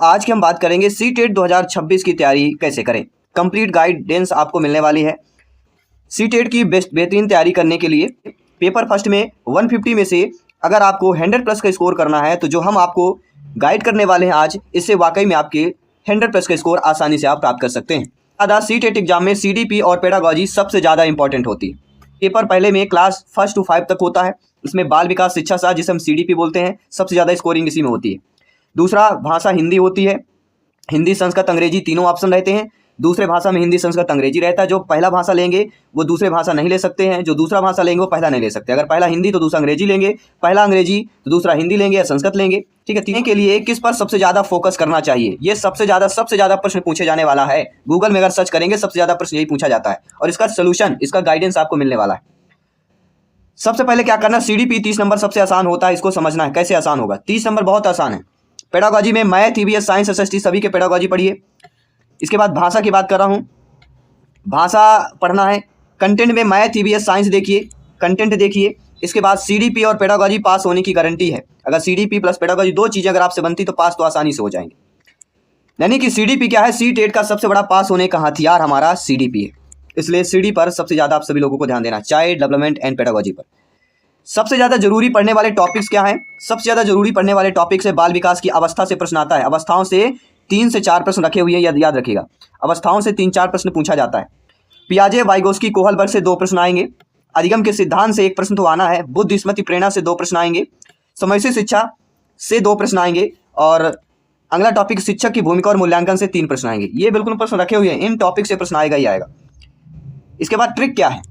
आज की हम बात करेंगे सीटेट 2026 की तैयारी कैसे करें। कंप्लीट गाइडेंस आपको मिलने वाली है। सीटेट की बेहतरीन तैयारी करने के लिए पेपर फर्स्ट में 150 में से अगर आपको 100+ का स्कोर करना है तो जो हम आपको गाइड करने वाले हैं आज, इससे वाकई में आपके 100+ का स्कोर आसानी से आप प्राप्त कर सकते हैं। ज़्यादा सीटेट एग्जाम में सीडीपी और पेडागॉजी सबसे ज़्यादा इंपॉर्टेंट होती है। पेपर पहले में क्लास 1 to 5 तक होता है। इसमें बाल विकास शिक्षा शास्त्र जिसे हम सीडीपी बोलते हैं, सबसे ज़्यादा स्कोरिंग इसी में होती है। दूसरा भाषा हिंदी होती है। हिंदी, संस्कृत, अंग्रेजी तीनों ऑप्शन रहते हैं। दूसरे भाषा में हिंदी, संस्कृत, अंग्रेजी रहता है। जो पहला भाषा लेंगे वो दूसरे भाषा नहीं ले सकते हैं, जो दूसरा भाषा लेंगे वो पहला नहीं ले सकते। अगर पहला हिंदी तो दूसरा अंग्रेजी लेंगे, पहला अंग्रेजी तो दूसरा हिंदी लेंगे या संस्कृत लेंगे। ठीक है, तीनों के लिए किस पर सबसे ज़्यादा फोकस करना चाहिए, ये सबसे ज़्यादा प्रश्न पूछे जाने वाला है। गूगल में अगर सर्च करेंगे सबसे ज़्यादा प्रश्न यही पूछा जाता है और इसका सोल्यूशन, इसका गाइडेंस आपको मिलने वाला है। सबसे पहले क्या करना, सीडीपी 30 नंबर सबसे आसान होता है, इसको समझना है कैसे आसान होगा। 30 नंबर बहुत आसान है। पेडागॉजी में मैथ, ईवीएस, साइंस, एसएसटी सभी के पेडागॉजी पढ़िए। इसके बाद भाषा की बात कर रहा हूँ, भाषा पढ़ना है। कंटेंट में मैथ, ईवीएस, साइंस देखिए, कंटेंट देखिए। इसके बाद सीडीपी और पेडागॉजी पास होने की गारंटी है। अगर सीडीपी प्लस पेडागॉजी दो चीज़ें अगर आपसे बनती तो पास तो आसानी से हो जाएंगे। यानी कि सीडीपी क्या है, सीटेट का सबसे बड़ा पास होने का हथियार हमारा सीडीपी है। इसलिए सीडी पर सबसे ज़्यादा आप सभी लोगों को ध्यान देना, चाइल्ड डेवलपमेंट एंड पेडागॉजी पर। सबसे ज़्यादा जरूरी पढ़ने वाले टॉपिक्स क्या हैं? सबसे ज़्यादा जरूरी पढ़ने वाले टॉपिक्स है बाल विकास की अवस्था से प्रश्न आता है। अवस्थाओं से 3 से 4 प्रश्न रखे हुए हैं, याद रखिएगा। अवस्थाओं से 3-4 प्रश्न पूछा जाता है। पियाजे, वाइगोस्की, कोहलबर्ग से 2 प्रश्न आएंगे। अधिगम के सिद्धांत से 1 प्रश्न तो आना है। बुद्धि, स्मृति, प्रेरणा से 2 प्रश्न आएंगे। समयसी शिक्षा से 2 प्रश्न आएंगे और अगला टॉपिक शिक्षक की भूमिका और मूल्यांकन से 3 प्रश्न आएंगे। ये बिल्कुल प्रश्न रखे हुए हैं, इन टॉपिक से प्रश्न आएगा ही आएगा। इसके बाद ट्रिक क्या है,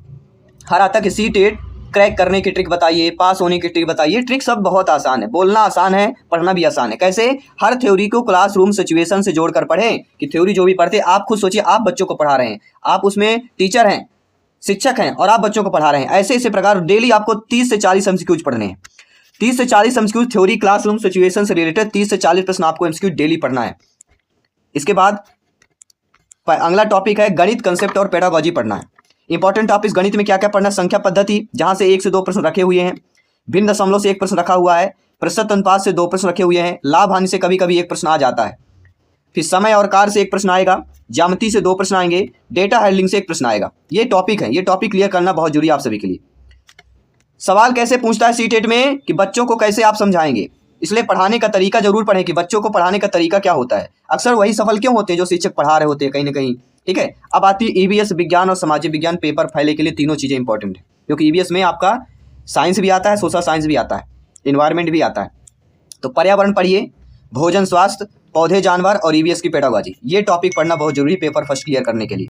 हर आता कि सीटेट क्रैक करने की ट्रिक बताइए, पास होने की ट्रिक बताइए। ट्रिक सब बहुत आसान है, बोलना आसान है, पढ़ना भी आसान है। कैसे? हर थ्योरी को क्लासरूम सिचुएशन से जोड़कर पढ़ें। कि थ्योरी जो भी पढ़ते आप खुद सोचिए, आप बच्चों को पढ़ा रहे हैं, आप उसमें टीचर हैं, शिक्षक हैं और आप बच्चों को पढ़ा रहे हैं। ऐसे इसी प्रकार डेली आपको 30 से 40 एमसीक्यूज पढ़ने हैं। 30 से 40 एमसीक्यूज थ्योरी क्लासरूम सिचुएशन से रिलेटेड 30 से 40 प्रश्न आपको एमसीक्यू डेली पढ़ना है। इसके बाद अगला टॉपिक है गणित, कंसेप्ट और पेडागॉजी पढ़ना है। इंपॉर्टेंट टॉपिक गणित में क्या क्या पढ़ना है, संख्या पद्धति जहां से 1 से 2 प्रश्न रखे हुए हैं, भिन्न दशमलव से 1 प्रश्न रखा हुआ है, प्रतिशत अनुपात से 2 प्रश्न रखे हुए हैं, लाभ हानि से कभी कभी 1 प्रश्न आ जाता है, फिर समय और कार्य से 1 प्रश्न आएगा, ज्यामिति से 2 प्रश्न आएंगे, डेटा हैंडलिंग से 1 प्रश्न आएगा। ये टॉपिक है, ये टॉपिक क्लियर करना बहुत जरूरी है आप सभी के लिए। सवाल कैसे पूछता है सीटेट में कि बच्चों को कैसे आप समझाएंगे, इसलिए पढ़ाने का तरीका जरूर पढ़ें कि बच्चों को पढ़ाने का तरीका क्या होता है। अक्सर वही सफल क्यों होते हैं जो शिक्षक पढ़ा रहे होते हैं कहीं ना कहीं। ठीक है, अब आती है ईवीएस, विज्ञान और सामाजिक विज्ञान पेपर पहले के लिए तीनों चीज़ें इंपॉर्टेंट है, क्योंकि ईवीएस में आपका साइंस भी आता है, सोशल साइंस भी आता है, इन्वायरमेंट भी आता है। तो पर्यावरण पढ़िए, भोजन, स्वास्थ्य, पौधे, जानवर और ईवीएस की पेडागॉजी, ये टॉपिक पढ़ना बहुत जरूरी पेपर फर्स्ट क्लियर करने के लिए।